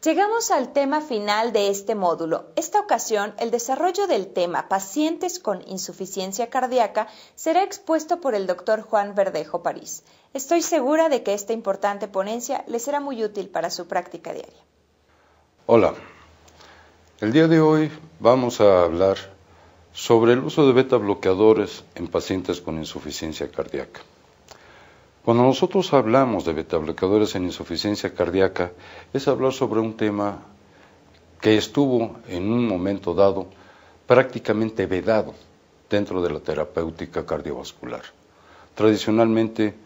Llegamos al tema final de este módulo. Esta ocasión, el desarrollo del tema pacientes con insuficiencia cardíaca será expuesto por el Dr. Juan Verdejo París. Estoy segura de que esta importante ponencia le será muy útil para su práctica diaria. Hola, el día de hoy vamos a hablar sobre el uso de beta bloqueadores en pacientes con insuficiencia cardíaca. Cuando nosotros hablamos de beta bloqueadores en insuficiencia cardíaca, es hablar sobre un tema que estuvo en un momento dado prácticamente vedado dentro de la terapéutica cardiovascular. Tradicionalmente,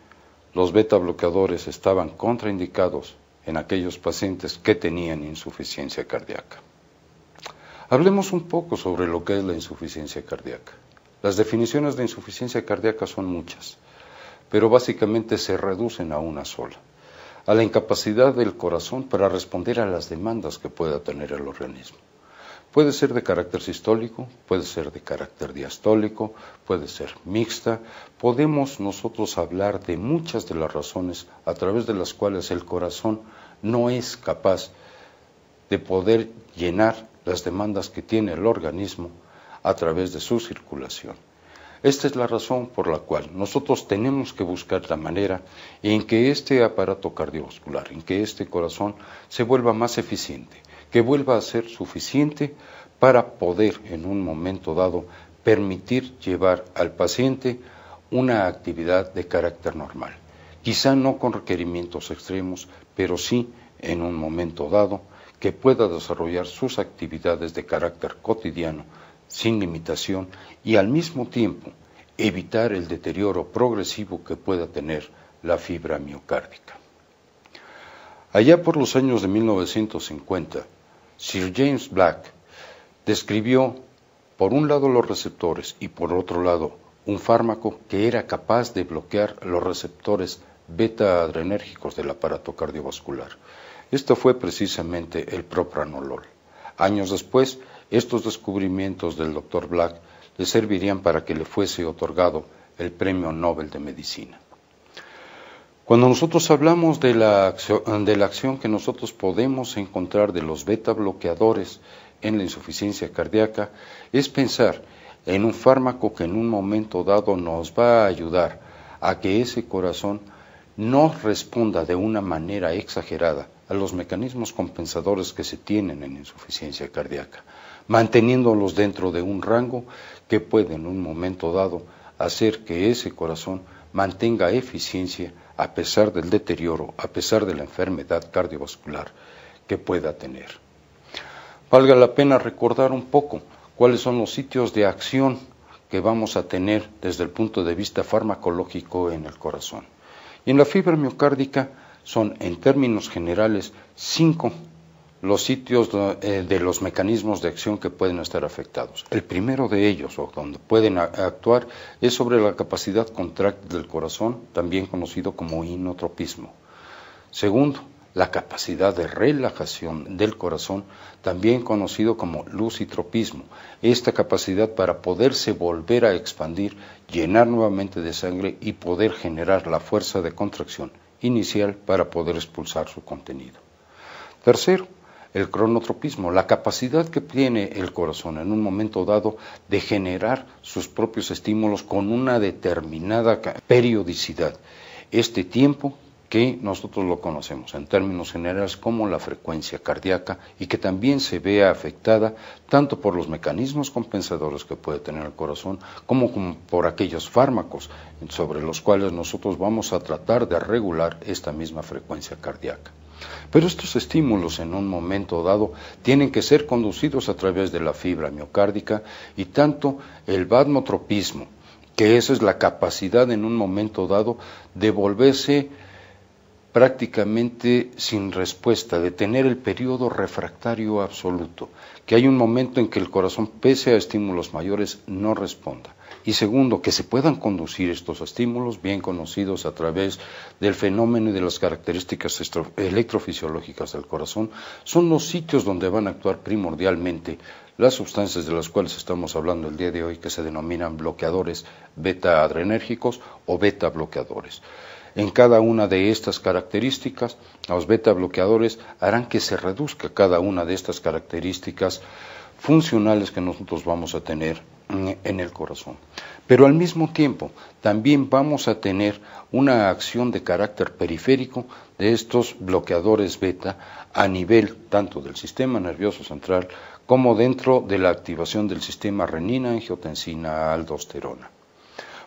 los beta bloqueadores estaban contraindicados en aquellos pacientes que tenían insuficiencia cardíaca. Hablemos un poco sobre lo que es la insuficiencia cardíaca. Las definiciones de insuficiencia cardíaca son muchas, pero básicamente se reducen a una sola: a la incapacidad del corazón para responder a las demandas que pueda tener el organismo. Puede ser de carácter sistólico, puede ser de carácter diastólico, puede ser mixta. Podemos nosotros hablar de muchas de las razones a través de las cuales el corazón no es capaz de poder llenar las demandas que tiene el organismo a través de su circulación. Esta es la razón por la cual nosotros tenemos que buscar la manera en que este aparato cardiovascular, en que este corazón se vuelva más eficiente, que vuelva a ser suficiente para poder en un momento dado permitir llevar al paciente una actividad de carácter normal. Quizá no con requerimientos extremos, pero sí en un momento dado que pueda desarrollar sus actividades de carácter cotidiano sin limitación y al mismo tiempo evitar el deterioro progresivo que pueda tener la fibra miocárdica. Allá por los años de 1950, Sir James Black describió por un lado los receptores y por otro lado un fármaco que era capaz de bloquear los receptores beta adrenérgicos del aparato cardiovascular. Esto fue precisamente el propranolol. Años después, estos descubrimientos del Dr. Black le servirían para que le fuese otorgado el Premio Nobel de Medicina. Cuando nosotros hablamos de la acción que nosotros podemos encontrar de los beta bloqueadores en la insuficiencia cardíaca, es pensar en un fármaco que en un momento dado nos va a ayudar a que ese corazón no responda de una manera exagerada a los mecanismos compensadores que se tienen en insuficiencia cardíaca, manteniéndolos dentro de un rango que puede en un momento dado hacer que ese corazón mantenga eficiencia a pesar del deterioro, a pesar de la enfermedad cardiovascular que pueda tener. Valga la pena recordar un poco cuáles son los sitios de acción que vamos a tener desde el punto de vista farmacológico en el corazón. Y en la fibra miocárdica son, en términos generales, 5 los sitios de los mecanismos de acción que pueden estar afectados. El primero de ellos, o donde pueden actuar, es sobre la capacidad contráctil del corazón, también conocido como inotropismo. Segundo, la capacidad de relajación del corazón, también conocido como lusitropismo. Esta capacidad para poderse volver a expandir, llenar nuevamente de sangre y poder generar la fuerza de contracción inicial para poder expulsar su contenido. Tercero, el cronotropismo, la capacidad que tiene el corazón en un momento dado de generar sus propios estímulos con una determinada periodicidad. Este tiempo que nosotros lo conocemos en términos generales como la frecuencia cardíaca y que también se ve afectada tanto por los mecanismos compensadores que puede tener el corazón como por aquellos fármacos sobre los cuales nosotros vamos a tratar de regular esta misma frecuencia cardíaca. Pero estos estímulos en un momento dado tienen que ser conducidos a través de la fibra miocárdica y tanto el vasmotropismo, que esa es la capacidad en un momento dado de volverse prácticamente sin respuesta, de tener el periodo refractario absoluto, que hay un momento en que el corazón, pese a estímulos mayores, no responda. Y segundo, que se puedan conducir estos estímulos, bien conocidos a través del fenómeno y de las características electrofisiológicas del corazón, son los sitios donde van a actuar primordialmente las sustancias de las cuales estamos hablando el día de hoy, que se denominan bloqueadores beta adrenérgicos o beta bloqueadores. en cada una de estas características. Los beta bloqueadores harán que se reduzca cada una de estas características funcionales que nosotros vamos a tener en el corazón. Pero al mismo tiempo también vamos a tener una acción de carácter periférico de estos bloqueadores beta a nivel tanto del sistema nervioso central como dentro de la activación del sistema renina, angiotensina, aldosterona.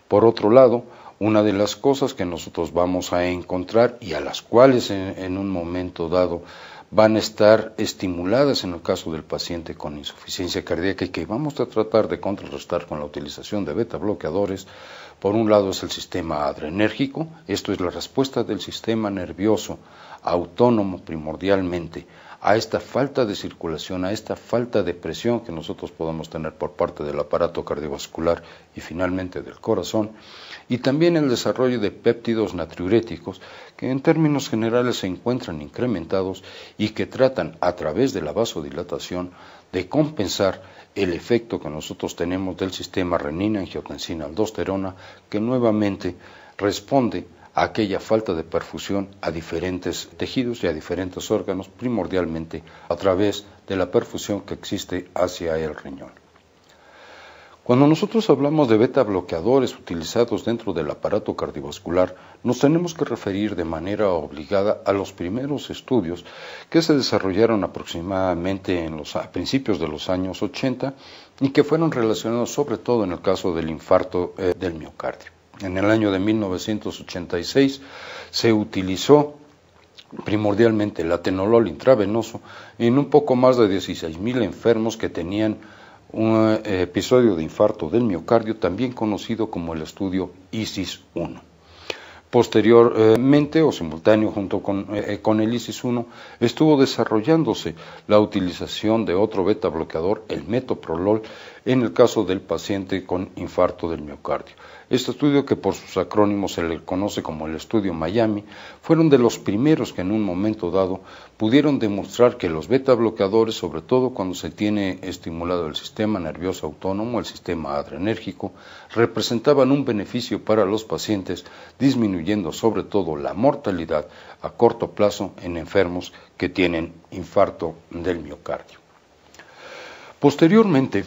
Por otro lado, una de las cosas que nosotros vamos a encontrar y a las cuales en un momento dado van a estar estimuladas en el caso del paciente con insuficiencia cardíaca y que vamos a tratar de contrarrestar con la utilización de beta bloqueadores, por un lado es el sistema adrenérgico, esto es la respuesta del sistema nervioso autónomo primordialmente a esta falta de circulación, a esta falta de presión que nosotros podemos tener por parte del aparato cardiovascular y finalmente del corazón, y también el desarrollo de péptidos natriuréticos que en términos generales se encuentran incrementados y que tratan a través de la vasodilatación de compensar el efecto que nosotros tenemos del sistema renina, angiotensina, aldosterona, que nuevamente responde a aquella falta de perfusión a diferentes tejidos y a diferentes órganos, primordialmente a través de la perfusión que existe hacia el riñón. Cuando nosotros hablamos de beta bloqueadores utilizados dentro del aparato cardiovascular, nos tenemos que referir de manera obligada a los primeros estudios que se desarrollaron aproximadamente a principios de los años 80 y que fueron relacionados sobre todo en el caso del infarto del miocardio. En el año de 1986 se utilizó primordialmente el atenolol intravenoso en un poco más de 16,000 enfermos que tenían un episodio de infarto del miocardio, también conocido como el estudio ISIS-1. Posteriormente o simultáneo junto con el ISIS-1 estuvo desarrollándose la utilización de otro beta bloqueador, el metoprolol, en el caso del paciente con infarto del miocardio. Este estudio, que por sus acrónimos se le conoce como el estudio Miami, fueron de los primeros que en un momento dado pudieron demostrar que los beta bloqueadores, sobre todo cuando se tiene estimulado el sistema nervioso autónomo, el sistema adrenérgico, representaban un beneficio para los pacientes, disminuyendo sobre todo la mortalidad a corto plazo en enfermos que tienen infarto del miocardio. Posteriormente,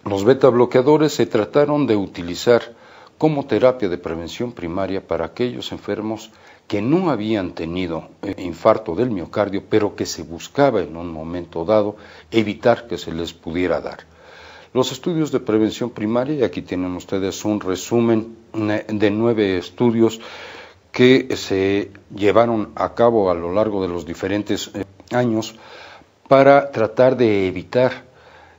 los beta bloqueadores se trataron de utilizar como terapia de prevención primaria para aquellos enfermos que no habían tenido infarto del miocardio, pero que se buscaba en un momento dado evitar que se les pudiera dar. Los estudios de prevención primaria, y aquí tienen ustedes un resumen de 9 estudios que se llevaron a cabo a lo largo de los diferentes años para tratar de evitar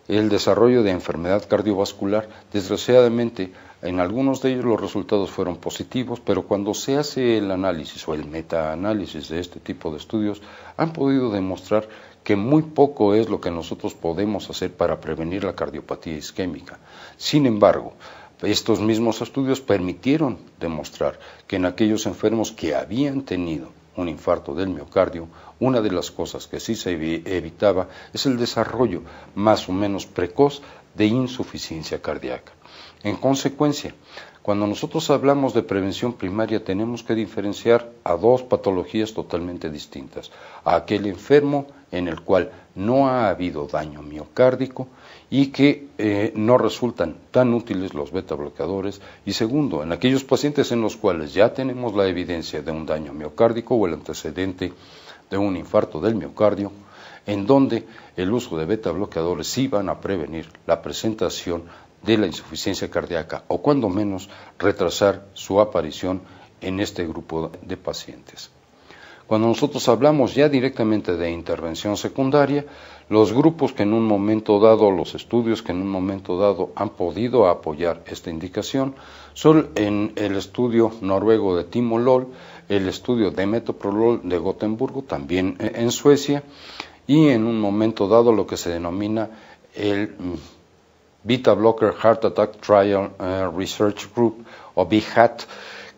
el desarrollo de enfermedad cardiovascular. Desgraciadamente, en algunos de ellos los resultados fueron positivos, pero cuando se hace el análisis o el metaanálisis de este tipo de estudios, han podido demostrar que muy poco es lo que nosotros podemos hacer para prevenir la cardiopatía isquémica. Sin embargo, estos mismos estudios permitieron demostrar que en aquellos enfermos que habían tenido un infarto del miocardio, una de las cosas que sí se evitaba es el desarrollo más o menos precoz de insuficiencia cardíaca. En consecuencia, cuando nosotros hablamos de prevención primaria tenemos que diferenciar a 2 patologías totalmente distintas. A aquel enfermo en el cual no ha habido daño miocárdico y que no resultan tan útiles los beta bloqueadores, y segundo, en aquellos pacientes en los cuales ya tenemos la evidencia de un daño miocárdico o el antecedente de un infarto del miocardio, en donde el uso de beta bloqueadores sí van a prevenir la presentación de la insuficiencia cardíaca o cuando menos retrasar su aparición en este grupo de pacientes. Cuando nosotros hablamos ya directamente de intervención secundaria, los grupos que en un momento dado, los estudios que en un momento dado han podido apoyar esta indicación son en el estudio noruego de Timolol, el estudio de metoprolol de Gotemburgo, también en Suecia, y en un momento dado lo que se denomina el Beta Blocker Heart Attack Trial Research Group, o BHAT,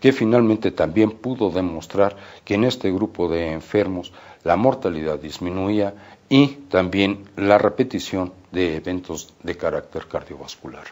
que finalmente también pudo demostrar que en este grupo de enfermos la mortalidad disminuía y también la repetición de eventos de carácter cardiovascular.